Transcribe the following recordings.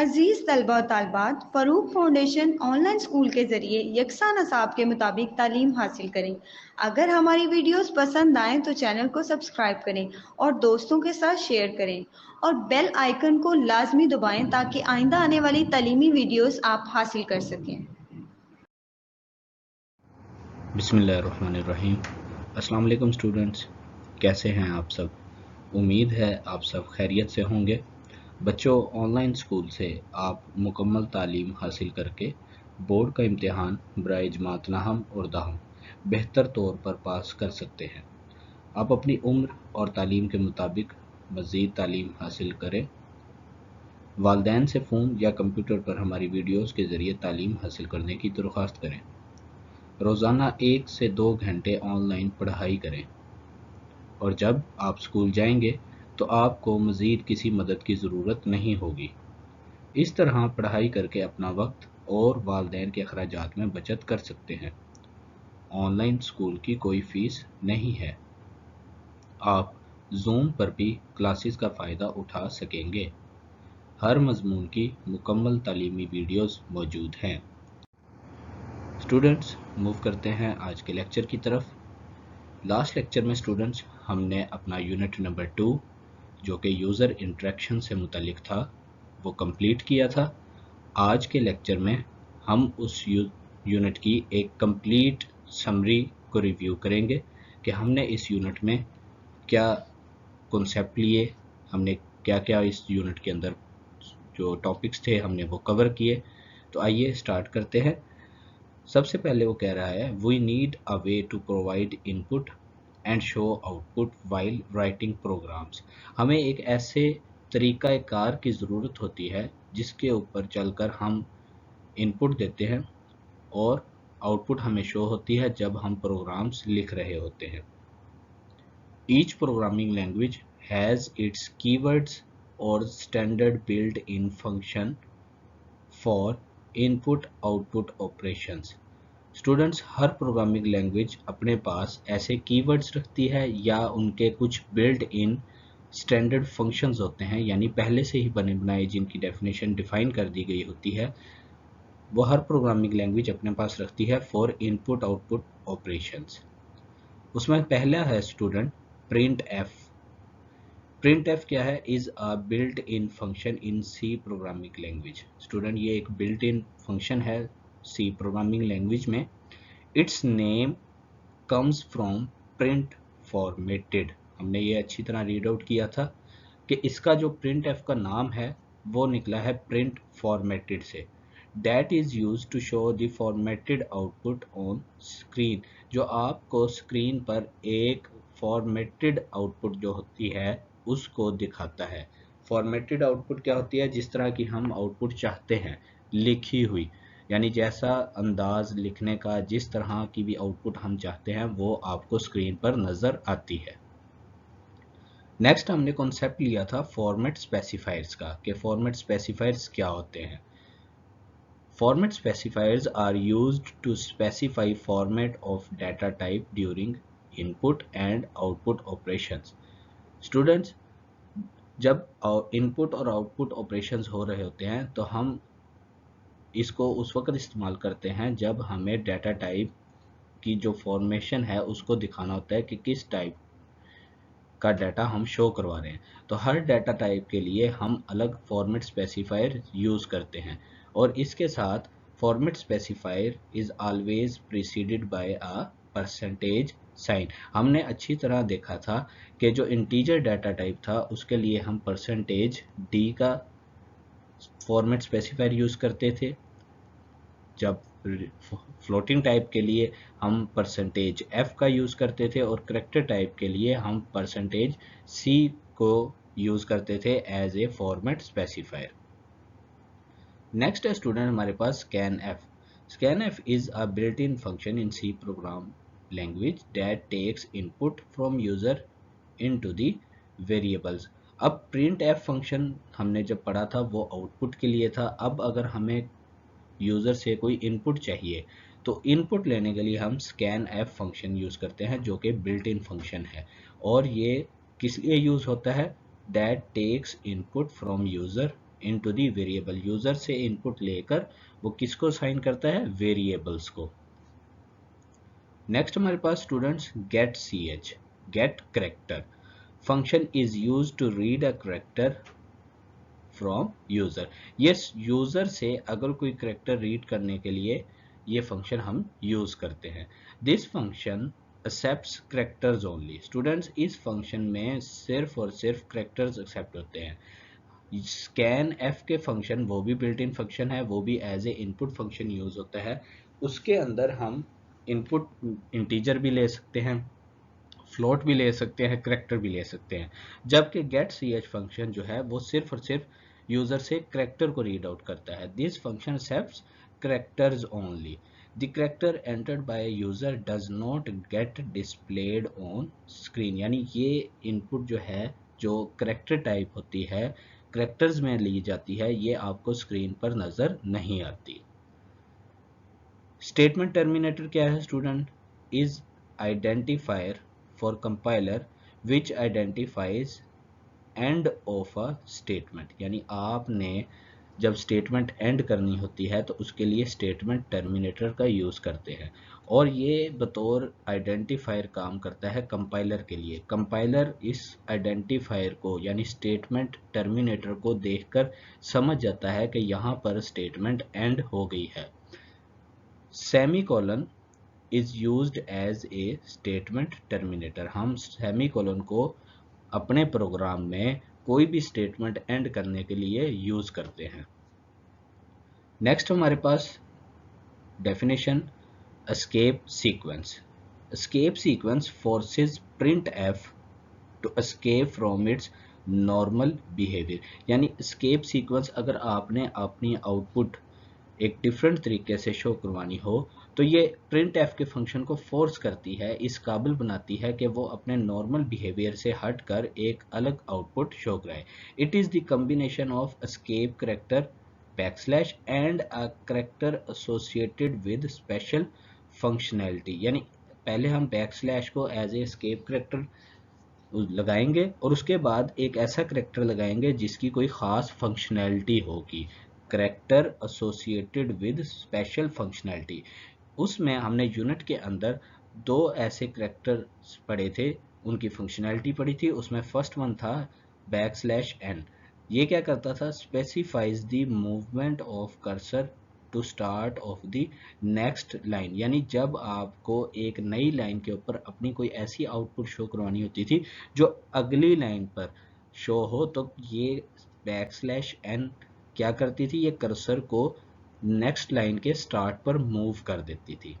अजीज़ तलबा और तालबात, Farooq foundation online school के ज़रिए यकसा नसाब के मुताबिक तालीम हासिल करें। अगर हमारी वीडियोस पसंद आएँ तो चैनल को सब्सक्राइब करें और दोस्तों के साथ शेयर करें और बेल आइकन को लाजमी दबाएं ताकि आइंदा आने वाली तालीमी वीडियोस आप हासिल कर सकें। बिस्मिल्लाहिर्रहमानिर्रहीम। अस्सलाम वालेकुम स्टूडेंट्स, कैसे हैं आप सब? उम्मीद है आप सब खैरियत से होंगे। बच्चों, ऑनलाइन स्कूल से आप मुकम्मल तालीम हासिल करके बोर्ड का इम्तिहान बराए जमात नहम और दहम बेहतर तौर पर पास कर सकते हैं। आप अपनी उम्र और तालीम के मुताबिक मज़ीद तालीम हासिल करें। वालिदैन से फ़ोन या कंप्यूटर पर हमारी वीडियोस के ज़रिए तालीम हासिल करने की दरख्वास्त करें। रोज़ाना 1 से 2 घंटे ऑनलाइन पढ़ाई करें और जब आप स्कूल जाएंगे तो आपको मज़ीद किसी मदद की ज़रूरत नहीं होगी। इस तरह पढ़ाई करके अपना वक्त और वालिदैन के अखराजात में बचत कर सकते हैं। ऑनलाइन स्कूल की कोई फ़ीस नहीं है। आप ज़ूम पर भी क्लासेस का फ़ायदा उठा सकेंगे। हर मज़मून की मुकम्मल तालीमी वीडियोस मौजूद हैं। स्टूडेंट्स, मूव करते हैं आज के लेक्चर की तरफ। लास्ट लेक्चर में स्टूडेंट्स हमने अपना यूनिट नंबर 2 जो कि यूज़र इंटरेक्शन से मुतल्लिक था वो कंप्लीट किया था। आज के लेक्चर में हम उस यूनिट की एक कंप्लीट समरी को रिव्यू करेंगे कि हमने इस यूनिट में क्या कॉन्सेप्ट लिए, हमने क्या क्या इस यूनिट के अंदर जो टॉपिक्स थे हमने वो कवर किए। तो आइए स्टार्ट करते हैं। सबसे पहले वो कह रहा है we need a way to provide input and show output while writing programs. हमें एक ऐसे तरीक़ा कार की ज़रूरत होती है जिसके ऊपर चलकर हम इनपुट देते हैं और आउटपुट हमें शो होती है जब हम प्रोग्राम्स लिख रहे होते हैं। Each programming language has its keywords और standard built in function for input output operations. Students, हर प्रोग्रामिंग लैंग्वेज अपने पास ऐसे कीवर्ड्स रखती है या उनके कुछ बिल्ट इन स्टैंडर्ड फंक्शंस होते हैं, यानी पहले से ही बने बनाए जिनकी डेफिनेशन डिफाइन कर दी गई होती है, वो हर प्रोग्रामिंग लैंग्वेज अपने पास रखती है फॉर इनपुट आउटपुट ऑपरेशंस। उसमें पहला है student print F. Print F क्या है? Is a built in function in C programming language. Student, ये एक बिल्ट इन फंक्शन है सी प्रोग्रामिंग लैंग्वेज में। Its name comes from print formatted. हमने ये अच्छी तरह रीड आउट किया था कि इसका जो प्रिंट एफ का नाम है वो निकला है प्रिंट फॉर्मेटेड से। That is use to show the formatted output on screen. जो आपको स्क्रीन पर एक फॉर्मेटेड आउटपुट जो होती है उसको दिखाता है। फॉर्मेटेड आउटपुट क्या होती है? जिस तरह की हम आउटपुट चाहते हैं लिखी हुई, यानी जैसा अंदाज लिखने का, जिस तरह की भी आउटपुट हम चाहते हैं वो आपको स्क्रीन पर नज़र आती है। नेक्स्ट हमने कॉन्सेप्ट लिया था फॉर्मेट स्पेसिफायर्स का कि फॉर्मेट स्पेसिफायर्स क्या होते हैं। Format specifiers are used to specify format of data type during input and output operations. Students, जब इनपुट और आउटपुट ऑपरेशंस हो रहे होते हैं तो हम इसको उस वक्त इस्तेमाल करते हैं जब हमें डाटा टाइप की जो फॉर्मेशन है उसको दिखाना होता है कि किस टाइप का डाटा हम शो करवा रहे हैं। तो हर डाटा टाइप के लिए हम अलग फॉर्मेट स्पेसिफायर यूज़ करते हैं और इसके साथ format specifier is always preceded by a percentage sign. हमने अच्छी तरह देखा था कि जो इंटीजर डाटा टाइप था उसके लिए हम परसेंटेज डी का फॉर्मेट स्पेसिफायर यूज़ करते थे, जब फ्लोटिंग टाइप के लिए हम परसेंटेज एफ का यूज़ करते थे और करैक्टर टाइप के लिए हम परसेंटेज सी को यूज़ करते थे as a format specifier. Next है स्टूडेंट हमारे पास scan F. Scan F is a built in function in C program language that takes input from user into the variables. अब प्रिंट एफ फंक्शन हमने जब पढ़ा था वो आउटपुट के लिए था। अब अगर हमें यूज़र से कोई इनपुट चाहिए तो इनपुट लेने के लिए हम स्कैन एफ फंक्शन यूज़ करते हैं जो कि बिल्ट इन फंक्शन है। और ये किस लिए यूज़ होता है? That takes input from user into the variable. User से इनपुट लेकर वो किसको असाइन करता है, वेरिएबल्स को। नेक्स्ट हमारे पास students get C H, get character function is use to read a character from user. Yes, user से अगर कोई करेक्टर रीड करने के लिए ये फंक्शन हम यूज करते हैं। This function accepts characters only. Students, इस फंक्शन में सिर्फ और सिर्फ करेक्टर्स एक्सेप्ट होते हैं। स्कैन एफ के फंक्शन वो भी बिल्ट इन फंक्शन है, वो भी as a input function use होता है। उसके अंदर हम इनपुट इंटीजर भी ले सकते हैं, फ्लोट भी ले सकते हैं, करेक्टर भी ले सकते हैं। जबकि गेट सी एच फंक्शन जो है वो सिर्फ और सिर्फ यूजर से करेक्टर को रीड आउट करता है। This function accepts characters only. The character entered by user does not gate displayed on screen. यानी ये इनपुट जो है, जो करेक्टर टाइप होती है, करेक्टर्स में ली जाती है, ये आपको स्क्रीन पर नजर नहीं आती। स्टेटमेंट टर्मिनेटर क्या है student? Is identifier for compiler which identifies end of a statement. यानी आपने जब स्टेटमेंट एंड करनी होती है तो उसके लिए स्टेटमेंट टर्मिनेटर का यूज करते हैं, और ये बतौर आइडेंटिफायर काम करता है कंपाइलर के लिए। कंपाइलर इस आइडेंटिफायर को यानी स्टेटमेंट टर्मिनेटर को देखकर समझ जाता है कि यहाँ पर स्टेटमेंट एंड हो गई है। Semicolon is used as a statement terminator. हम सेमीकोलन को अपने प्रोग्राम में कोई भी स्टेटमेंट एंड करने के लिए यूज करते हैं। नेक्स्ट हमारे पास definition, escape sequence. Escape sequence forces print F to escape from its normal behaviour. यानी एस्केप सीक्वेंस अगर आपने अपनी आउटपुट एक डिफरेंट तरीके से शो करवानी हो तो ये प्रिंट एफ के फंक्शन को फोर्स करती है, इस काबिल बनाती है कि वो अपने नॉर्मल बिहेवियर से हटकर एक अलग आउटपुट शो कराए। It is the combination of escape character backslash and a character associated with special functionality. यानी पहले हम बैकस्लैश को एज ए एस्केप करेक्टर लगाएंगे और उसके बाद एक ऐसा करेक्टर लगाएंगे जिसकी कोई खास फंक्शनैलिटी होगी, character associated with special functionality. उसमें हमने यूनिट के अंदर दो ऐसे करेक्टर पढ़े थे, उनकी फंक्शनैलिटी पढ़ी थी। उसमें फर्स्ट वन था बैकस्लैश एन। ये क्या करता था, specifies the movement of cursor to start of the next line. यानी जब आपको एक नई लाइन के ऊपर अपनी कोई ऐसी आउटपुट शो करवानी होती थी जो अगली लाइन पर शो हो, तो ये बैकस्लैश एन क्या करती थी, ये कर्सर को नेक्स्ट लाइन के स्टार्ट पर मूव कर देती थी।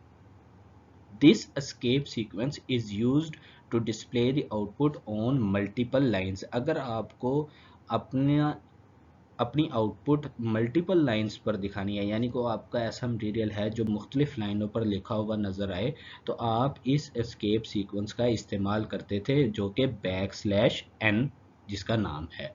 This escape sequence is used to display the output on multiple lines. अगर आपको अपनी आउटपुट मल्टीपल लाइंस पर दिखानी है, यानी को आपका ऐसा मटेरियल है जो मुख्तलिफ लाइनों पर लिखा हुआ नजर आए, तो आप इस एस्केप सीक्वेंस का इस्तेमाल करते थे, जो कि बैकस्लैश एन जिसका नाम है।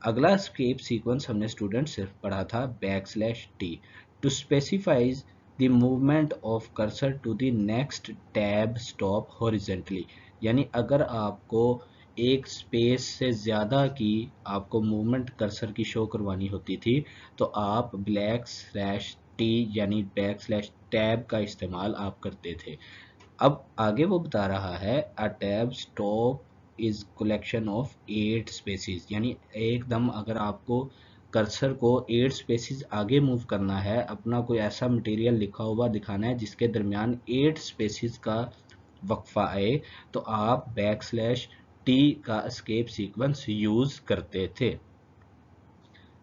अगला एस्केप सीक्वेंस हमने स्टूडेंट सिर्फ पढ़ा था backslash t, to specifies the movement of cursor to the next tab stop horizontally. यानी अगर आपको एक स्पेस से ज़्यादा की आपको मूवमेंट कर्सर की शो करवानी होती थी तो आप ब्लैक स्लैश टी यानी बैक स्लैश टैब का इस्तेमाल आप करते थे। अब आगे वो बता रहा है a tab stop is collection of 8 spaces. यानी एकदम अगर आपको कर्सर को 8 स्पेसिस आगे मूव करना है, अपना कोई ऐसा मटेरियल लिखा हुआ दिखाना है जिसके दरमियान 8 स्पेसिस का वक्फा आए, तो आप बैक स्लैश टी का एस्केप सीक्वेंस यूज करते थे।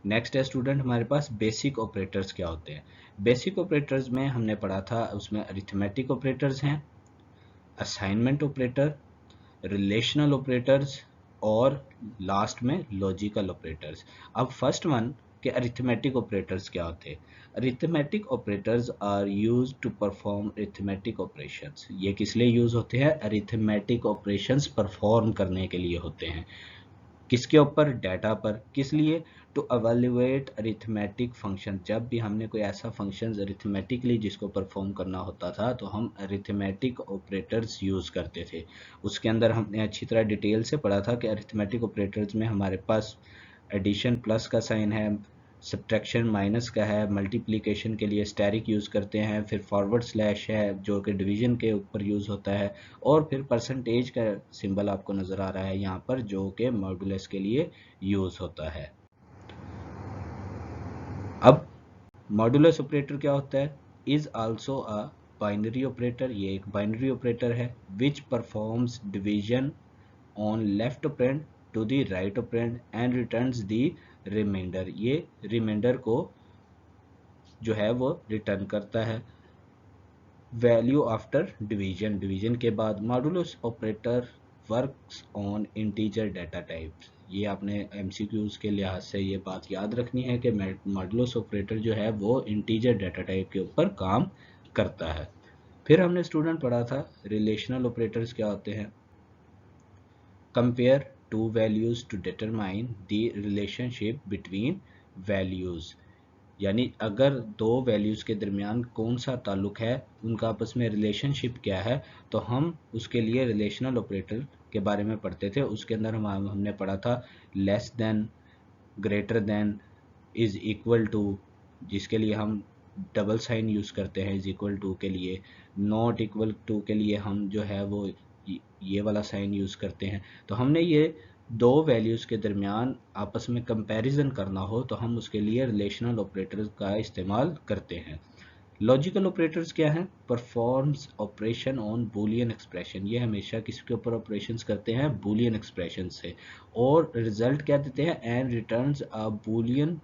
नेक्स्ट है स्टूडेंट हमारे पास बेसिक ऑपरेटर्स क्या होते हैं। बेसिक ऑपरेटर्स में हमने पढ़ा था, उसमें अरिथमेटिक ऑपरेटर्स हैं, असाइनमेंट ऑपरेटर, रिलेशनल ऑपरेटर्स और लास्ट में लॉजिकल ऑपरेटर्स। अब फर्स्ट वन के अरिथमेटिक ऑपरेटर्स क्या होते हैं। Arithmetic operators are used to perform arithmetic operations. ये किस लिए यूज होते हैं, अरिथमेटिक ऑपरेशंस परफॉर्म करने के लिए होते हैं। किसके ऊपर, डाटा पर। किस लिए, टू एवेल्युएट अरिथमेटिक फंक्शन। जब भी हमने कोई ऐसा फंक्शन अरिथमेटिकली जिसको परफॉर्म करना होता था तो हम अरिथमेटिक ऑपरेटर्स यूज करते थे। उसके अंदर हमने अच्छी तरह डिटेल से पढ़ा था कि अरिथमेटिक ऑपरेटर्स में हमारे पास एडिशन प्लस का साइन है, सब्ट्रैक्शन माइनस का है, मल्टीप्लिकेशन के लिए स्टैरिक यूज़ करते हैं, फिर फॉरवर्ड स्लैश है जो कि डिवीजन के ऊपर यूज़ होता है, और फिर परसेंटेज का सिंबल आपको नज़र आ रहा है यहाँ पर जो कि मॉडुलस के लिए यूज़ होता है। अब मॉडुलस ऑपरेटर क्या होता है? Is also a binary operator, ये एक बाइनरी ऑपरेटर है which performs division on left operand to the right operand and returns the remainder. ये रिमाइंडर को जो है वो रिटर्न करता है वैल्यू आफ्टर डिवीजन, डिवीजन के बाद। Modulus operator works on integer data types. ये आपने एमसीक्यूज के लिहाज से ये बात याद रखनी है कि मॉडुलस ऑपरेटर जो है वो इंटीजर डाटा टाइप के ऊपर काम करता है। फिर हमने स्टूडेंट पढ़ा था रिलेशनल ऑपरेटर्स क्या होते हैं। Compare two values to determine the relationship between values, यानी अगर दो वैल्यूज़ के दरमियान कौन सा ताल्लुक है, उनका आपस में रिलेशनशिप क्या है, तो हम उसके लिए रिलेशनल ऑपरेटर के बारे में पढ़ते थे। उसके अंदर हमने पढ़ा था less than, greater than, is equal to, जिसके लिए हम डबल साइन यूज़ करते हैं इज़ इक्वल टू के लिए, नॉट इक्वल टू के लिए हम जो है वो ये वाला साइन यूज़ करते हैं। तो हमने ये दो वैल्यूज़ के दरमियान आपस में कंपैरिजन करना हो तो हम उसके लिए रिलेशनल ऑपरेटर्स का इस्तेमाल करते हैं। लॉजिकल ऑपरेटर्स क्या हैं? Performs operation on Boolean expression, ये हमेशा किसके ऊपर ऑपरेशंस करते हैं? बूलियन एक्सप्रेशन से, और रिजल्ट क्या देते हैं? And returns a boolean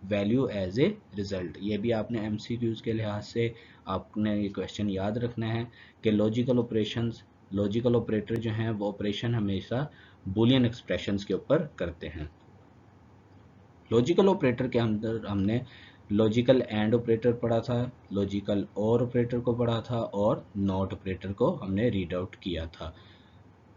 value as a result. ये भी आपने एमसीक्यूज के लिहाज से आपने ये क्वेश्चन याद रखना है कि लॉजिकल ऑपरेटर जो हैं वो ऑपरेशन हमेशा बूलियन एक्सप्रेशंस के ऊपर करते हैं। लॉजिकल ऑपरेटर के अंदर हमने लॉजिकल एंड ऑपरेटर पढ़ा था, लॉजिकल और ऑपरेटर को पढ़ा था, और नॉट ऑपरेटर को हमने रीड आउट किया था।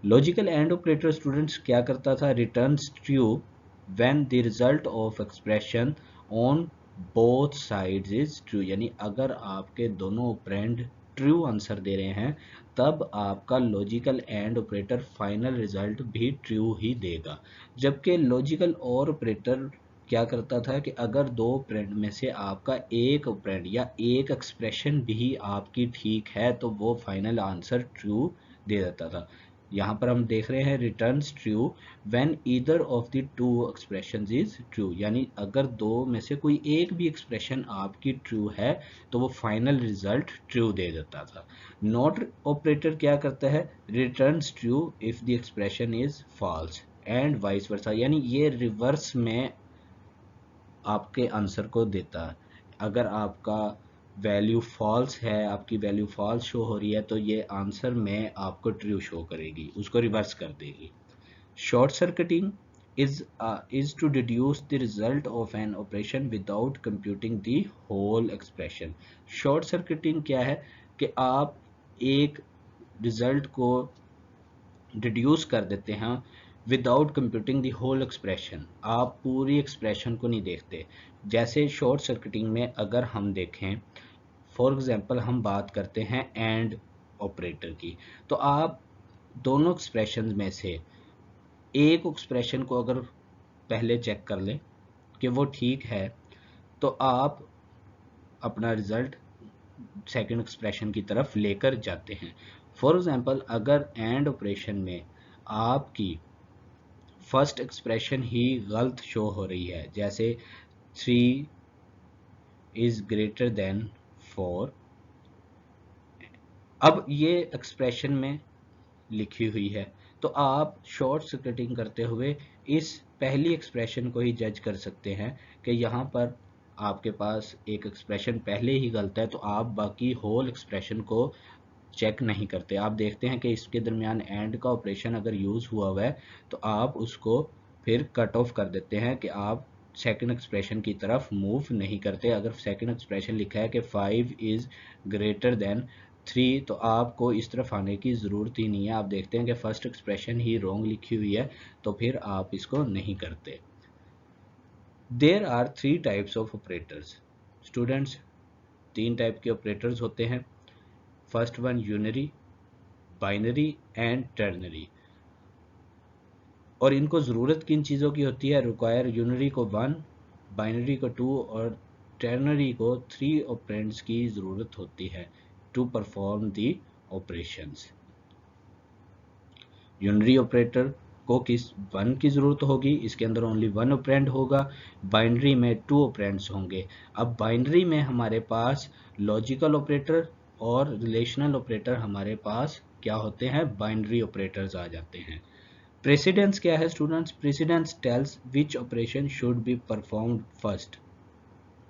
लॉजिकल एंड ऑपरेटर स्टूडेंट्स क्या करता था? Returns true when the result of expression on both sides is true, यानी अगर आपके दोनों ऑपरेंड ट्रू आंसर दे रहे हैं तब आपका logical and operator final result भी ट्रू ही देगा। जबकि लॉजिकल और ऑपरेटर क्या करता था कि अगर दो ऑपरेंड में से आपका एक ऑपरेंड या एक एक्सप्रेशन भी आपकी ठीक है तो वो फाइनल आंसर ट्रू दे देता था। यहाँ पर हम देख रहे हैं returns true when either of the two expressions is true, यानी अगर दो में से कोई एक भी एक्सप्रेशन आपकी ट्रू है तो वो फाइनल रिजल्ट ट्रू दे देता था। नॉट ऑपरेटर क्या करता है? Returns true if the expression is false and vice versa, यानी ये रिवर्स में आपके आंसर को देता है। अगर आपका वैल्यू फॉल्स है, आपकी वैल्यू फॉल्स शो हो रही है तो ये आंसर में आपको ट्रू शो करेगी, उसको रिवर्स कर देगी। Short circuiting is to deduce the result of an operation without computing the whole expression। Short circuiting क्या है कि आप एक रिजल्ट को डिड्यूस कर देते हैं without computing the whole expression, आप पूरी एक्सप्रेशन को नहीं देखते। जैसे शॉर्ट सर्किटिंग में अगर हम देखें, फॉर एग्जांपल हम बात करते हैं एंड ऑपरेटर की, तो आप दोनों एक्सप्रेशन में से एक एक्सप्रेशन को अगर पहले चेक कर लें कि वो ठीक है तो आप अपना रिजल्ट सेकंड एक्सप्रेशन की तरफ लेकर जाते हैं। फॉर एग्जांपल अगर एंड ऑपरेशन में आपकी फर्स्ट एक्सप्रेशन ही गलत शो हो रही है, जैसे 3 इज ग्रेटर देन 4, अब ये एक्सप्रेशन में लिखी हुई है तो आप शॉर्ट सर्किटिंग करते हुए इस पहली एक्सप्रेशन को ही जज कर सकते हैं कि यहाँ पर आपके पास एक एक्सप्रेशन पहले ही गलत है, तो आप बाकी होल एक्सप्रेशन को चेक नहीं करते। आप देखते हैं कि इसके दरमियान एंड का ऑपरेशन अगर यूज़ हुआ है तो आप उसको फिर कट ऑफ कर देते हैं कि आप सेकंड एक्सप्रेशन की तरफ मूव नहीं करते। अगर सेकंड एक्सप्रेशन लिखा है कि 5 इज़ ग्रेटर देन 3 तो आपको इस तरफ आने की ज़रूरत ही नहीं है। आप देखते हैं कि फर्स्ट एक्सप्रेशन ही रॉन्ग लिखी हुई है तो फिर आप इसको नहीं करते। There are 3 types of operators students, 3 type के ऑपरेटर्स होते हैं। First one unary, binary and ternary. और इनको ज़रूरत किन चीज़ों की होती है? रिक्वायर यूनरी को 1, बाइनरी को 2 और टर्नरी को 3 ऑपरेंड्स की ज़रूरत होती है to perform the operations. Unary operator को किस 1 की ज़रूरत होगी, इसके अंदर ओनली 1 ऑपरेंड होगा। बाइनरी में 2 ऑपरेंड्स होंगे। अब बाइनरी में हमारे पास लॉजिकल ऑपरेटर और रिलेशनल ऑपरेटर हमारे पास क्या होते हैं? बाइनरी ऑपरेटर्स आ जाते हैं। प्रेसिडेंस क्या है students? Precedence tells which operation should be performed first,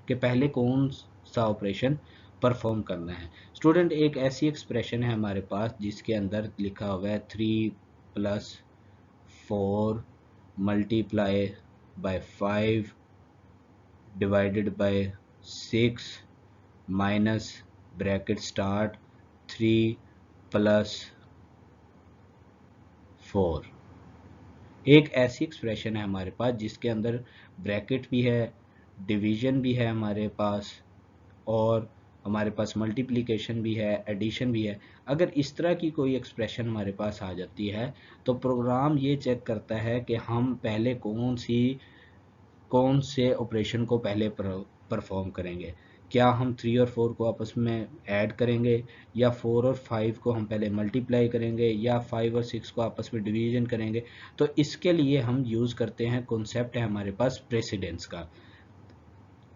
कि पहले कौन सा ऑपरेशन परफॉर्म करना है। स्टूडेंट एक ऐसी एक्सप्रेशन है हमारे पास जिसके अंदर लिखा हुआ है 3 + 4 multiply by 5 divided by 6 minus bracket start 3 + 4। एक ऐसी एक्सप्रेशन है हमारे पास जिसके अंदर ब्रैकेट भी है, डिवीजन भी है हमारे पास, और हमारे पास मल्टीप्लिकेशन भी है, एडिशन भी है। अगर इस तरह की कोई एक्सप्रेशन हमारे पास आ जाती है तो प्रोग्राम ये चेक करता है कि हम पहले कौन से ऑपरेशन को पहले परफॉर्म करेंगे। क्या हम 3 और 4 को आपस में ऐड करेंगे, या 4 और 5 को हम पहले मल्टीप्लाई करेंगे, या 5 और 6 को आपस में डिवीजन करेंगे। तो इसके लिए हम यूज़ करते हैं, कॉन्सेप्ट है हमारे पास प्रेसिडेंस का।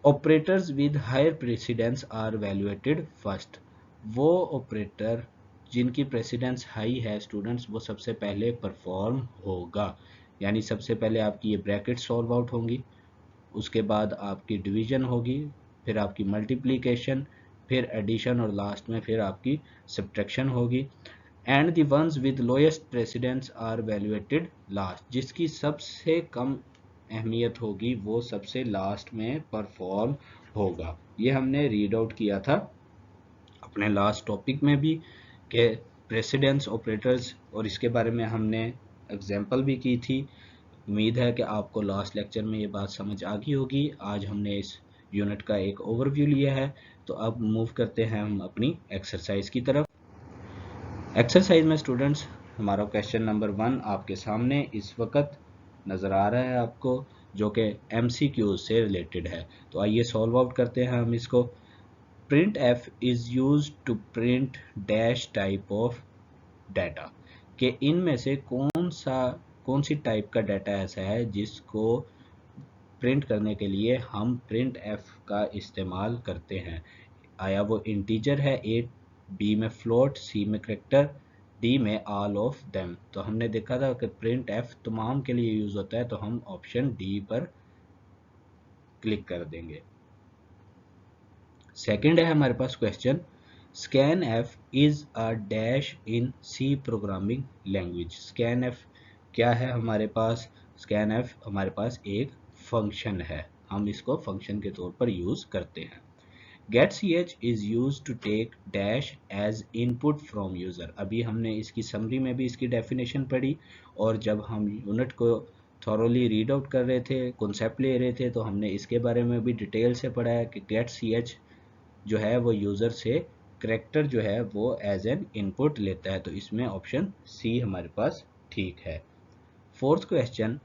Operators with higher precedence are evaluated first. वो ऑपरेटर जिनकी प्रेसिडेंस हाई है स्टूडेंट्स, वो सबसे पहले परफॉर्म होगा। यानी सबसे पहले आपकी ये ब्रैकेट सॉल्व आउट होंगी, उसके बाद आपकी डिवीजन होगी, फिर आपकी मल्टीप्लिकेशन, फिर एडिशन, और लास्ट में फिर आपकी सब्ट्रैक्शन होगी। And the ones with lowest precedence are evaluated last. जिसकी सबसे कम अहमियत होगी वो सबसे लास्ट में परफॉर्म होगा। ये हमने रीड आउट किया था अपने लास्ट टॉपिक में भी कि प्रेसिडेंस ऑपरेटर्स, और इसके बारे में हमने एग्जांपल भी की थी। उम्मीद है कि आपको लास्ट लेक्चर में ये बात समझ आ गई होगी। आज हमने इस यूनिट का एक ओवरव्यू लिया है, तो अब मूव करते हैं हम अपनी एक्सरसाइज की तरफ। एक्सरसाइज में स्टूडेंट्स हमारा क्वेश्चन नंबर 1 आपके सामने इस वक्त नज़र आ रहा है आपको, जो कि MCQ से रिलेटेड है। तो आइए सॉल्व आउट करते हैं हम इसको। Print f is use to print dash type of data, कि इनमें से कौन सी टाइप का डाटा ऐसा है जिसको प्रिंट करने के लिए हम प्रिंट एफ का इस्तेमाल करते हैं। आया वो इंटीजर है, ए, बी में फ्लोट, सी में करेक्टर, डी में ऑल ऑफ देम। तो हमने देखा था कि प्रिंट एफ तमाम के लिए यूज होता है, तो हम ऑप्शन डी पर क्लिक कर देंगे। सेकंड है हमारे पास question, scan F is a dash in C programming language. Scan F क्या है हमारे पास? स्कैन एफ हमारे पास एक फंक्शन है, हम इसको फंक्शन के तौर पर यूज करते हैं। getch is used to take dash as input from user। अभी हमने इसकी समरी में भी इसकी डेफिनेशन पढ़ी, और जब हम यूनिट को थॉरोली रीड आउट कर रहे थे, कॉन्सेप्ट ले रहे थे, तो हमने इसके बारे में भी डिटेल से पढ़ा है कि getch जो है वो यूज़र से करेक्टर जो है वो एज एन इनपुट लेता है। तो इसमें ऑप्शन सी हमारे पास ठीक है। Fourth question,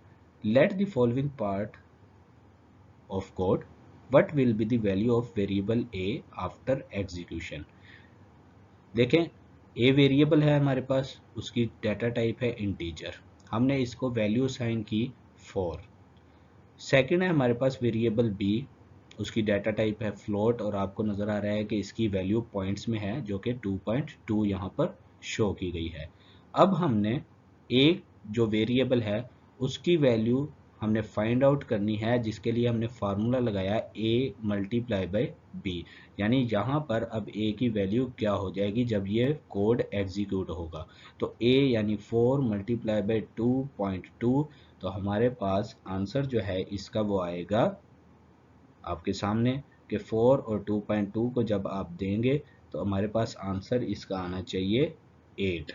let the following part of code, what will be the value of variable a after execution। देखें, a वेरिएबल है हमारे पास, उसकी डाटा टाइप है इंटीजर, हमने इसको वैल्यू साइन की 4। सेकंड है हमारे पास वेरिएबल b, उसकी डाटा टाइप है फ्लोट, और आपको नज़र आ रहा है कि इसकी वैल्यू पॉइंट्स में है, जो कि 2.2 यहाँ पर शो की गई है। अब हमने a जो वेरिएबल है उसकी वैल्यू हमने फाइंड आउट करनी है, जिसके लिए हमने फार्मूला लगाया a मल्टीप्लाई बाय b। यानी यहाँ पर अब a की वैल्यू क्या हो जाएगी जब ये कोड एग्जीक्यूट होगा। तो a यानी 4 मल्टीप्लाई बाय 2.2, तो हमारे पास आंसर जो है इसका वो आएगा आपके सामने कि 4 और 2.2 को जब आप देंगे तो हमारे पास आंसर इसका आना चाहिए 8,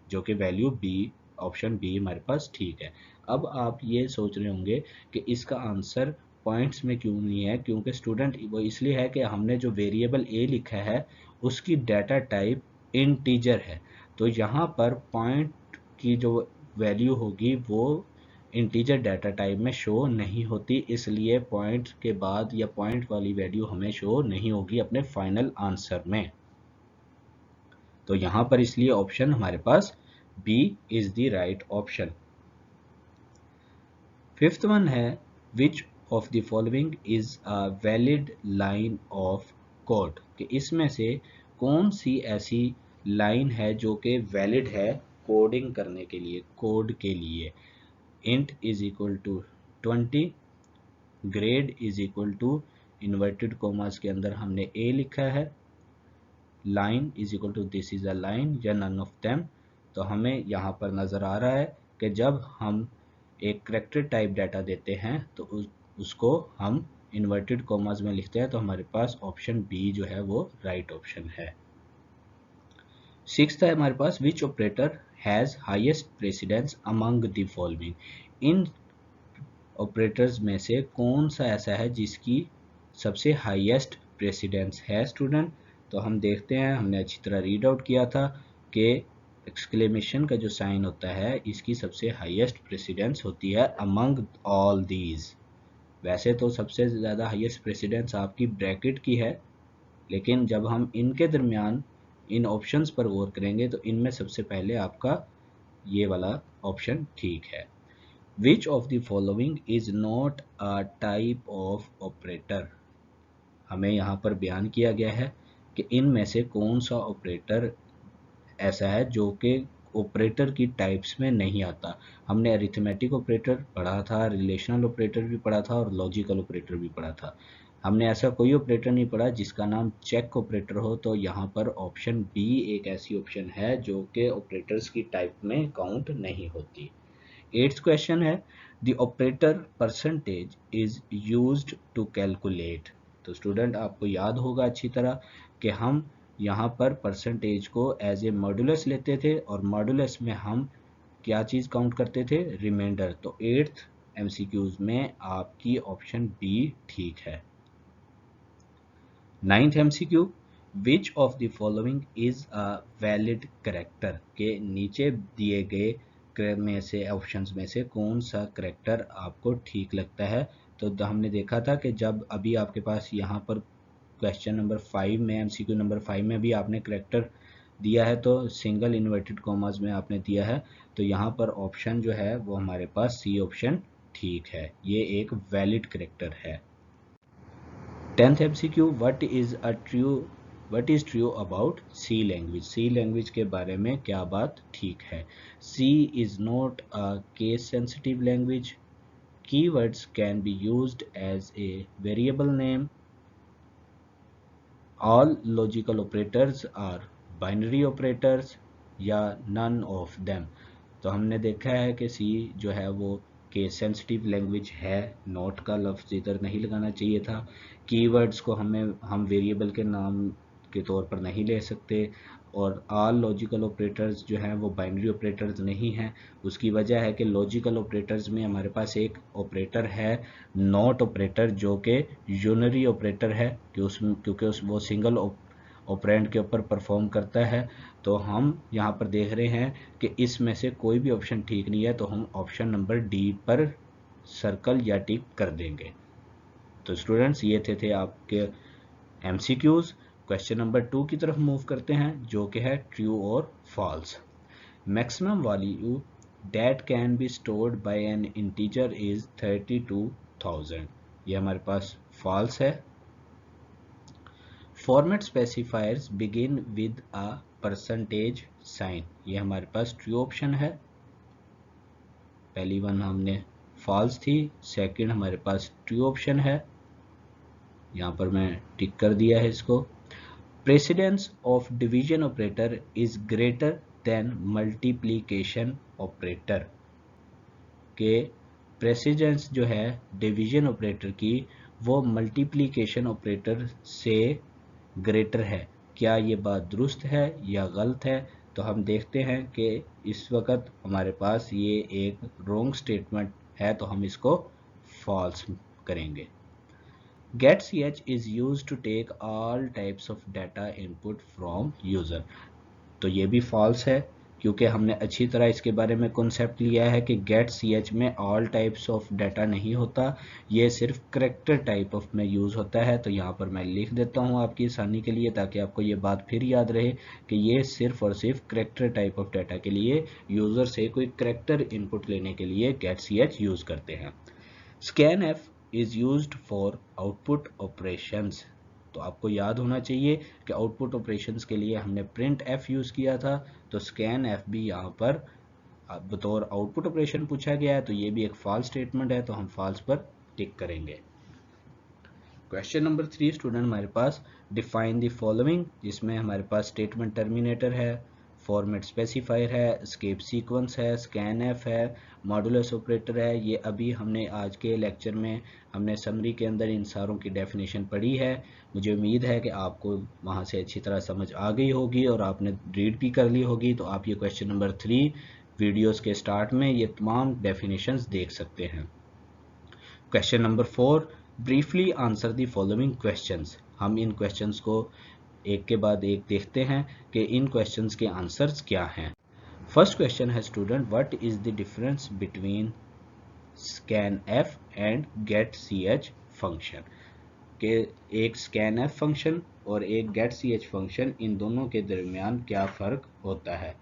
जो कि वैल्यू बी, ऑप्शन बी हमारे पास ठीक है। अब आप ये सोच रहे होंगे कि इसका आंसर पॉइंट्स में क्यों नहीं है, क्योंकि स्टूडेंट वो इसलिए है कि हमने जो वेरिएबल ए लिखा है उसकी डाटा टाइप इंटीजर है। तो यहाँ पर पॉइंट की जो वैल्यू होगी वो इंटीजर डाटा टाइप में शो नहीं होती, इसलिए पॉइंट के बाद या पॉइंट वाली वैल्यू हमें शो नहीं होगी अपने फाइनल आंसर में। तो यहाँ पर इसलिए ऑप्शन हमारे पास B is the right option. Fifth one है which of the following is a valid line of code, कि इसमें से कौन सी ऐसी लाइन है जो कि वैलिड है कोडिंग करने के लिए, कोड के लिए। int is equal to 20, grade is equal to inverted commas के अंदर हमने a लिखा है, line is equal to this is a line या नन ऑफ देम। तो हमें यहाँ पर नज़र आ रहा है कि जब हम एक करेक्टर टाइप डाटा देते हैं तो उसको हम इन्वर्टेड कॉमास में लिखते हैं, तो हमारे पास ऑप्शन बी जो है वो राइट ऑप्शन है। सिक्स्थ है हमारे पास which operator has highest precedence among the following, इन ऑपरेटर्स में से कौन सा ऐसा है जिसकी सबसे हाईएस्ट प्रेसिडेंस है स्टूडेंट। तो हम देखते हैं, हमने अच्छी तरह रीड आउट किया था कि एक्सक्लेमेशन का जो साइन होता है इसकी सबसे हाईएस्ट प्रेसिडेंस होती है अमंग ऑल दीज। वैसे तो सबसे ज़्यादा हाईएस्ट प्रेसिडेंस आपकी ब्रैकेट की है, लेकिन जब हम इनके दरमियान इन ऑप्शंस पर गौर करेंगे तो इनमें सबसे पहले आपका ये वाला ऑप्शन ठीक है। Which of the following is not a type of operator, हमें यहाँ पर बयान किया गया है कि इनमें से कौन सा ऑपरेटर ऐसा है जो कि ऑपरेटर की टाइप्स में नहीं आता। हमने अरिथमेटिक ऑपरेटर पढ़ा था, रिलेशनल ऑपरेटर भी पढ़ा था और लॉजिकल ऑपरेटर भी पढ़ा था। हमने ऐसा कोई ऑपरेटर नहीं पढ़ा जिसका नाम चेक ऑपरेटर हो। तो यहाँ पर ऑप्शन बी एक ऐसी ऑप्शन है जो कि ऑपरेटर्स की टाइप में काउंट नहीं होती। एट्थ क्वेश्चन है the operator percentage is used to calculate. तो स्टूडेंट आपको याद होगा अच्छी तरह कि हम यहाँ पर परसेंटेज को एज ए मॉडुलस लेते थे और मॉडुलस में हम क्या चीज़ काउंट करते थे, रिमाइंडर। तो एट्थ एमसीक्यूज में आपकी ऑप्शन बी ठीक है। Ninth MCQ which of the following is a valid character, के नीचे दिए गए में से ऑप्शंस में से कौन सा करेक्टर आपको ठीक लगता है। तो हमने देखा था कि जब अभी आपके पास यहाँ पर क्वेश्चन नंबर 5 में, एमसीक्यू नंबर 5 में भी आपने करेक्टर दिया है तो सिंगल इन्वर्टेड कॉमास में आपने दिया है, तो यहाँ पर ऑप्शन जो है वो हमारे पास सी ऑप्शन ठीक है, ये एक वैलिड करेक्टर है। 10th MCQ what is true about C language, C language के बारे में क्या बात ठीक है। C is not a case sensitive language, keywords can be used as a variable name, all logical operators are binary operators, या none of them. तो हमने देखा है कि सी जो है वो केस सेंसिटिव लैंग्वेज है, नोट का लफ्ज़ इधर नहीं लगाना चाहिए था। कीवर्ड्स को हम वेरिएबल के नाम के तौर पर नहीं ले सकते, और ऑल लॉजिकल ऑपरेटर्स जो हैं वो बाइनरी ऑपरेटर्स नहीं हैं। उसकी वजह है कि लॉजिकल ऑपरेटर्स में हमारे पास एक ऑपरेटर है नॉट ऑपरेटर जो कि यूनरी ऑपरेटर है, क्योंकि वो सिंगल ऑपरेंड के ऊपर परफॉर्म करता है। तो हम यहाँ पर देख रहे हैं कि इसमें से कोई भी ऑप्शन ठीक नहीं है, तो हम ऑप्शन नंबर डी पर सर्कल या टिक कर देंगे। तो स्टूडेंट्स ये थे आपके एमसीक्यूज। क्वेश्चन नंबर 2 की तरफ मूव करते हैं जो कि है ट्रू और false. Maximum value that can be stored by an integer is 32,000, ये हमारे पास फॉल्स है। Format specifiers begin with a percentage sign, ये हमारे पास ट्रू ऑप्शन है। पहली वन हमने फॉल्स थी, सेकंड हमारे पास ट्रू ऑप्शन है, यहाँ पर मैं टिक कर दिया है इसको। Precedence of division operator is greater than multiplication operator, के प्रेसिडेंस जो है डिवीजन ऑपरेटर की वो मल्टीप्लिकेशन ऑपरेटर से ग्रेटर है। क्या ये बात दुरुस्त है या गलत है। तो हम देखते हैं कि इस वक्त हमारे पास ये एक रॉन्ग स्टेटमेंट है, तो हम इसको फॉल्स करेंगे। getch is used to take all types of data input from user, तो ये भी फॉल्स है क्योंकि हमने अच्छी तरह इसके बारे में कॉन्सेप्ट लिया है कि गेट सी एच में ऑल टाइप्स ऑफ डाटा नहीं होता, ये सिर्फ करेक्टर टाइप ऑफ में यूज़ होता है। तो यहाँ पर मैं लिख देता हूँ आपकी आसानी के लिए, ताकि आपको ये बात फिर याद रहे कि ये सिर्फ और सिर्फ करेक्टर टाइप ऑफ डाटा के लिए, यूज़र से कोई करेक्टर इनपुट लेने के लिए गेट सी एच यूज़ करते हैं। scanf is used for output operations। तो आपको याद होना चाहिए कि आउटपुट ऑपरेशंस के लिए हमने प्रिंट एफ यूज़ किया था, तो स्कैन एफ भी यहाँ पर बतौर आउटपुट ऑपरेशन पूछा गया है, तो ये भी एक फॉल्स स्टेटमेंट है, तो हम फॉल्स पर टिक करेंगे। क्वेश्चन नंबर 3 स्टूडेंट हमारे पास डिफाइन द फॉलोइंग, जिसमें हमारे पास स्टेटमेंट टर्मिनेटर है, फॉर्मेट स्पेसिफायर है, एस्केप सीक्वेंस है, स्कैन एफ है, मॉडुलस ऑपरेटर है। ये अभी हमने आज के लेक्चर में हमने समरी के अंदर इन सारों की डेफिनेशन पढ़ी है। मुझे उम्मीद है कि आपको वहाँ से अच्छी तरह समझ आ गई होगी और आपने रीड भी कर ली होगी। तो आप ये क्वेश्चन नंबर 3 वीडियोस के स्टार्ट में ये तमाम डेफिनेशंस देख सकते हैं। Question number 4 briefly answer the following questions. हम इन क्वेश्चंस को एक के बाद एक देखते हैं कि इन क्वेश्चंस के आंसर्स क्या हैं। फर्स्ट क्वेश्चन है student, what is the difference between scanf and getch function. के एक scanf फंक्शन और एक getch फंक्शन, इन दोनों के दरमियान क्या फ़र्क होता है।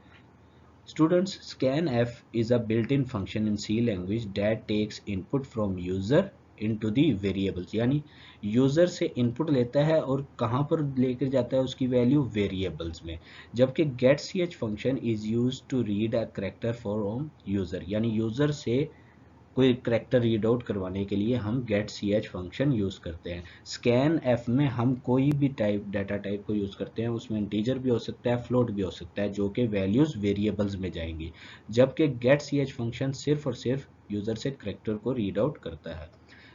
Students, scanf is a built-in function in C language that takes input from user into the variables। यानी यूज़र से इनपुट लेता है और कहाँ पर लेकर जाता है उसकी वैल्यू वेरिएबल्स में। जबकि getch function is use to read a character from user, यानी यूज़र से कोई करेक्टर रीड आउट करवाने के लिए हम getch फंक्शन यूज़ करते हैं। स्कैन एफ में हम कोई भी टाइप डाटा टाइप को यूज़ करते हैं, उसमें इंटीजर भी हो सकता है, फ्लोट भी हो सकता है, जो कि वैल्यूज़ वेरिएबल्स में जाएंगी। जबकि getch फंक्शन सिर्फ और सिर्फ यूज़र से करेक्टर को रीड आउट करता है।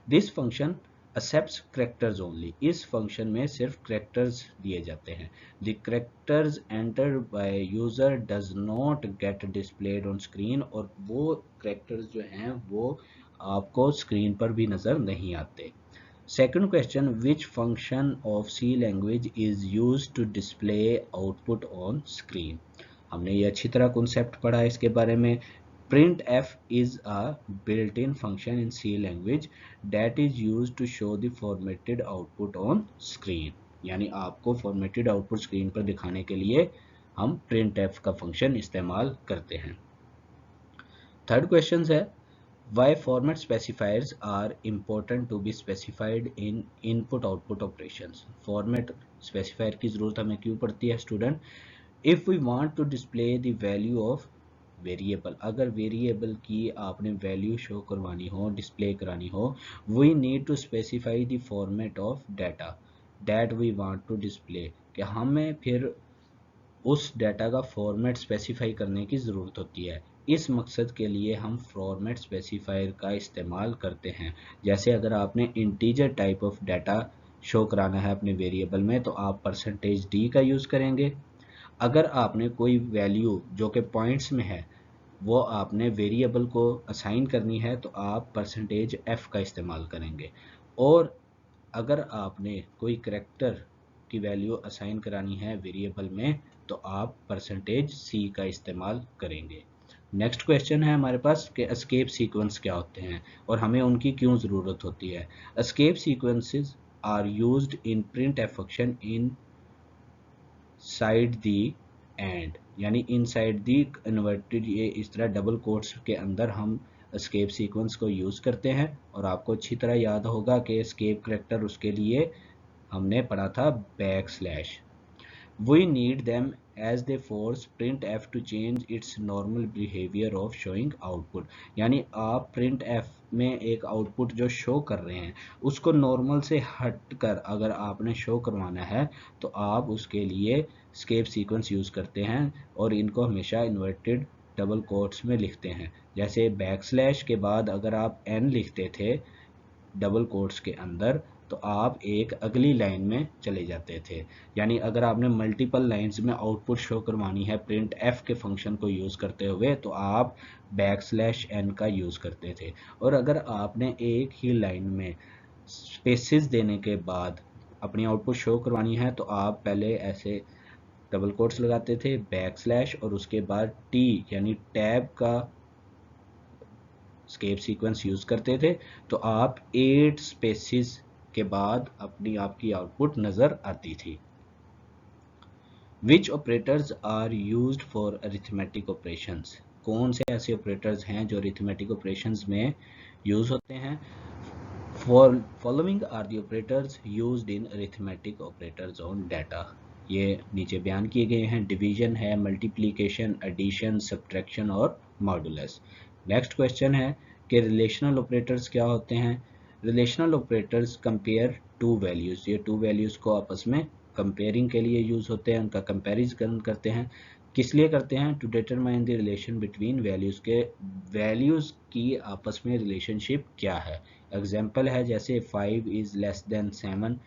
This function accepts characters only। इस फंक्शन में सिर्फ करेक्टर्स दिए जाते हैं। The characters entered by user does not get displayed on screen। और वो करेक्टर्स जो हैं वो आपको स्क्रीन पर भी नज़र नहीं आते। Second question, which function of C language is used to display output on screen। हमने ये अच्छी तरह कॉन्सेप्ट पढ़ा है इसके बारे में। printf is a built-in function in C language that is used to show the formatted output on screen। यानी आपको formatted output screen पर दिखाने के लिए हम printf का फंक्शन इस्तेमाल करते हैं। थर्ड क्वेश्चन है, why format specifiers are important to be specified in input output operations। format specifier की ज़रूरत हमें क्यों पड़ती है student. if we want to display the value of variable, अगर वेरिएबल की आपने वैल्यू शो करवानी हो, डिस्प्ले करानी हो, we need to specify the format of data that we want to display. कि हमें फिर उस डाटा का फॉर्मेट स्पेसिफाई करने की ज़रूरत होती है। इस मकसद के लिए हम फॉर्मेट स्पेसिफायर का इस्तेमाल करते हैं। जैसे अगर आपने integer type of data show कराना है अपने वेरिएबल में, तो आप %d का यूज़ करेंगे। अगर आपने कोई वैल्यू जो कि पॉइंट्स में है वो आपने वेरिएबल को असाइन करनी है, तो आप %f का इस्तेमाल करेंगे। और अगर आपने कोई करेक्टर की वैल्यू असाइन करानी है वेरिएबल में, तो आप %c का इस्तेमाल करेंगे। नेक्स्ट क्वेश्चन है हमारे पास कि एस्केप सीक्वेंस क्या होते हैं और हमें उनकी क्यों ज़रूरत होती है। Escape sequences are used in printf function inside the end, यानी इन साइड दी इन्वर्टेड, ये इस तरह डबल कोट्स के अंदर हम एस्केप सीक्वेंस को यूज़ करते हैं। और आपको अच्छी तरह याद होगा कि एस्केप करेक्टर उसके लिए हमने पढ़ा था backslash. We need them as they force printf to change its normal behavior of showing output। यानी आप printf में एक आउटपुट जो शो कर रहे हैं उसको नॉर्मल से हट कर अगर आपने शो करवाना है, तो आप उसके लिए स्केप सीक्वेंस यूज़ करते हैं और इनको हमेशा इन्वर्टेड डबल कोट्स में लिखते हैं। जैसे बैकस्लैश के बाद अगर आप n लिखते थे डबल कोट्स के अंदर, तो आप एक अगली लाइन में चले जाते थे। यानी अगर आपने मल्टीपल लाइंस में आउटपुट शो करवानी है प्रिंट एफ के फंक्शन को यूज़ करते हुए, तो आप बैकस्लैश n का यूज़ करते थे। और अगर आपने एक ही लाइन में स्पेसिस देने के बाद अपनी आउटपुट शो करवानी है, तो आप पहले ऐसे डबल कोट्स लगाते थे, बैकस्लैश और उसके बाद टी यानी टैब का स्केप सीक्वेंस यूज करते थे, तो आप 8 स्पेसिस के बाद आपकी आउटपुट नजर आती थी। Which operators are used for arithmetic operations, कौन से ऐसे ऑपरेटर्स हैं जो अरिथमेटिक ऑपरेशंस में यूज होते हैं? Following are the operators used in arithmetic operators on data, ये नीचे बयान किए गए हैं। डिवीजन है, मल्टीप्लिकेशन, एडिशन, सब्ट्रैक्शन और मॉडुलस। नेक्स्ट क्वेश्चन है कि रिलेशनल ऑपरेटर्स क्या होते हैं? Relational operators compare two values, ये टू वैल्यूज को आपस में कंपेयरिंग के लिए यूज होते हैं, उनका कंपैरिजन करते हैं। किस लिए करते हैं? To determine the relation between values के, वैल्यूज की आपस में रिलेशनशिप क्या है। एग्जाम्पल है जैसे 5 इज लेस देन 7,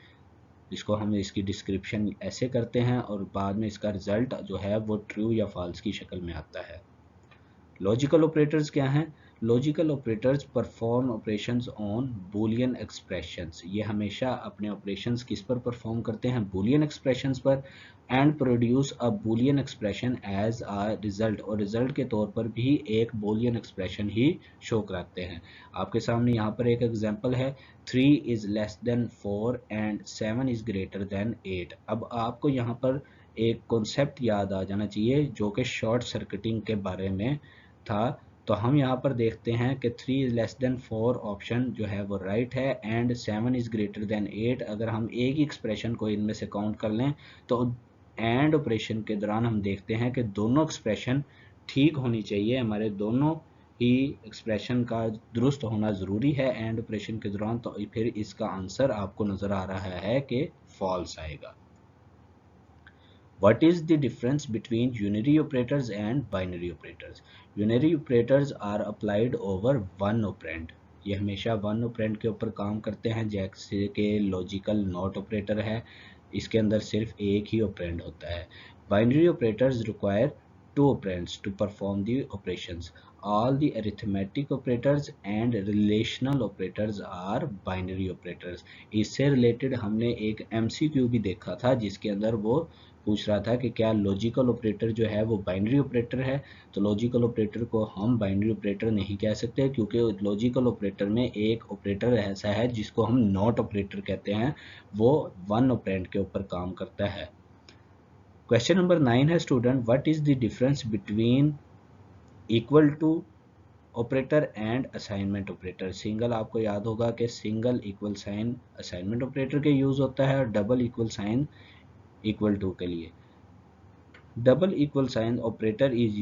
इसको हम इसकी डिस्क्रिप्शन ऐसे करते हैं और बाद में इसका रिजल्ट जो है वो ट्रू या फॉल्स की शक्ल में आता है। लॉजिकल ऑपरेटर्स क्या हैं? Logical operators perform operations on boolean expressions, ये हमेशा अपने ऑपरेशंस किस पर परफॉर्म करते हैं? बूलियन एक्सप्रेशंस पर। And produce a boolean expression as a result, और रिजल्ट के तौर पर भी एक बूलियन एक्सप्रेशन ही शो कराते हैं। आपके सामने यहाँ पर एक एग्जांपल है, 3 is less than 4 and 7 is greater than 8। अब आपको यहाँ पर एक कॉन्सेप्ट याद आ जाना चाहिए जो कि शॉर्ट सर्किटिंग के बारे में था। तो हम यहाँ पर देखते हैं कि 3 इज लेस देन 4 ऑप्शन जो है वो राइट है, एंड 7 इज ग्रेटर देन 8। अगर हम एक ही एक्सप्रेशन को इनमें से काउंट कर लें तो एंड ऑपरेशन के दौरान हम देखते हैं कि दोनों एक्सप्रेशन ठीक होनी चाहिए, हमारे दोनों ही एक्सप्रेशन का दुरुस्त होना ज़रूरी है एंड ऑपरेशन के दौरान, तो फिर इसका आंसर आपको नज़र आ रहा है कि फॉल्स आएगा। What is the difference between unary operators and binary operators? Unary operators are applied over one operand. ये हमेशा वन ऑपरेंड के ऊपर काम करते हैं, जैसे कि लॉजिकल नॉट ऑपरेटर है, इसके अंदर सिर्फ एक ही ऑपरेंड होता है। Binary operators require two operands to perform the operations. All the arithmetic operators and relational operators are binary operators. इससे रिलेटेड हमने एक MCQ भी देखा था जिसके अंदर वो पूछ रहा था कि क्या लॉजिकल ऑपरेटर जो है वो बाइनरी ऑपरेटर है। तो लॉजिकल ऑपरेटर को हम बाइनरी ऑपरेटर नहीं कह सकते, क्योंकि लॉजिकल ऑपरेटर में एक ऑपरेटर ऐसा है जिसको हम नॉट ऑपरेटर कहते हैं, वो वन ऑपरेंड के ऊपर काम करता है। क्वेश्चन नंबर 9 है student, what is the difference between equal to operator and assignment operator? Single आपको याद होगा कि single equal sign assignment operator के यूज होता है और double equal sign equal to के लिए। Double equal sign operator is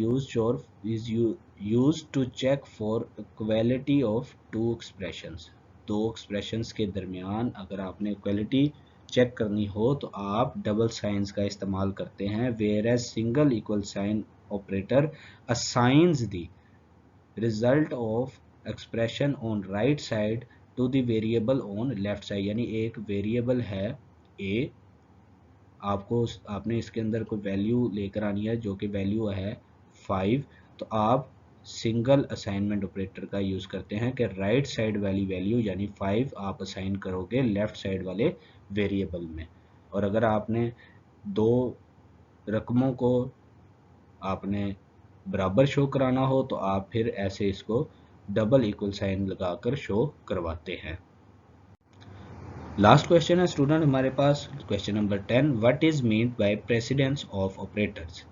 used to check for equality of two expressions. दो एक्सप्रेशंस के दरमियान अगर आपने इक्वालिटी चेक करनी हो तो आप डबल साइंस का इस्तेमाल करते हैं, whereas single equal sign operator assigns the result of expression on right side to the variable on left side. यानी एक वेरिएबल है ए, आपने इसके अंदर कोई वैल्यू लेकर आनी है जो कि वैल्यू है 5, तो आप सिंगल असाइनमेंट ऑपरेटर का यूज करते हैं कि राइट साइड वाली वैल्यू यानी 5 आप असाइन करोगे लेफ्ट साइड वाले वेरिएबल में। और अगर आपने दो रकमों को आपने बराबर शो कराना हो तो आप फिर ऐसे इसको डबल इक्वल साइन लगाकर शो करवाते हैं। लास्ट क्वेश्चन है स्टूडेंट हमारे पास, question number 10, what is meant by precedence of operators?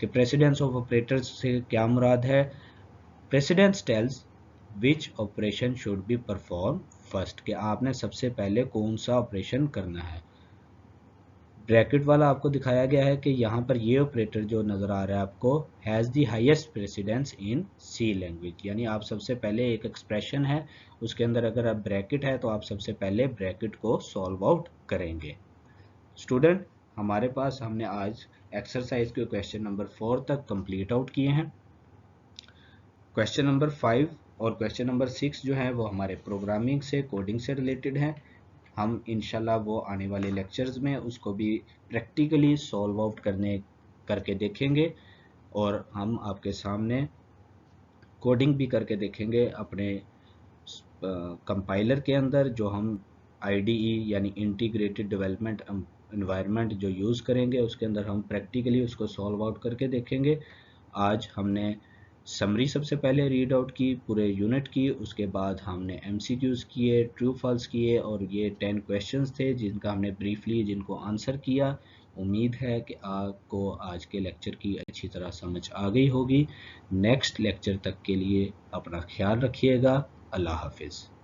कि प्रेसिडेंस ऑफ ऑपरेटर्स से क्या मुराद है? Precedence tells which operation should be perform first, कि आपने सबसे पहले कौन सा ऑपरेशन करना है। ब्रैकेट वाला आपको दिखाया गया है कि यहाँ पर ये ऑपरेटर जो नज़र आ रहा है आपको, has the highest precedence in C language, यानी आप सबसे पहले एक एक्सप्रेशन है उसके अंदर अगर आप ब्रैकेट है तो आप सबसे पहले ब्रैकेट को सॉल्व आउट करेंगे। स्टूडेंट हमारे पास हमने आज एक्सरसाइज के क्वेश्चन नंबर 4 तक कंप्लीट आउट किए हैं। क्वेश्चन नंबर 5 और क्वेश्चन नंबर 6 जो है वो हमारे प्रोग्रामिंग से, कोडिंग से रिलेटेड हैं। हम इंशाल्लाह वो आने वाले लेक्चर्स में उसको भी प्रैक्टिकली सॉल्व आउट करके देखेंगे और हम आपके सामने कोडिंग भी करके देखेंगे अपने कंपाइलर के अंदर, जो हम IDE यानी इंटीग्रेटेड डेवलपमेंट इन्वायरमेंट जो यूज़ करेंगे उसके अंदर हम प्रैक्टिकली उसको सॉल्व आउट करके देखेंगे। आज हमने समरी सबसे पहले रीड आउट की पूरे यूनिट की, उसके बाद हमने एमसीक्यूज़ किए, ट्रू फॉल्स किए और ये 10 क्वेश्चंस थे जिनका हमने ब्रीफली जिनको आंसर किया। उम्मीद है कि आपको आज के लेक्चर की अच्छी तरह समझ आ गई होगी। नेक्स्ट लेक्चर तक के लिए अपना ख्याल रखिएगा। अल्लाह हाफिज़।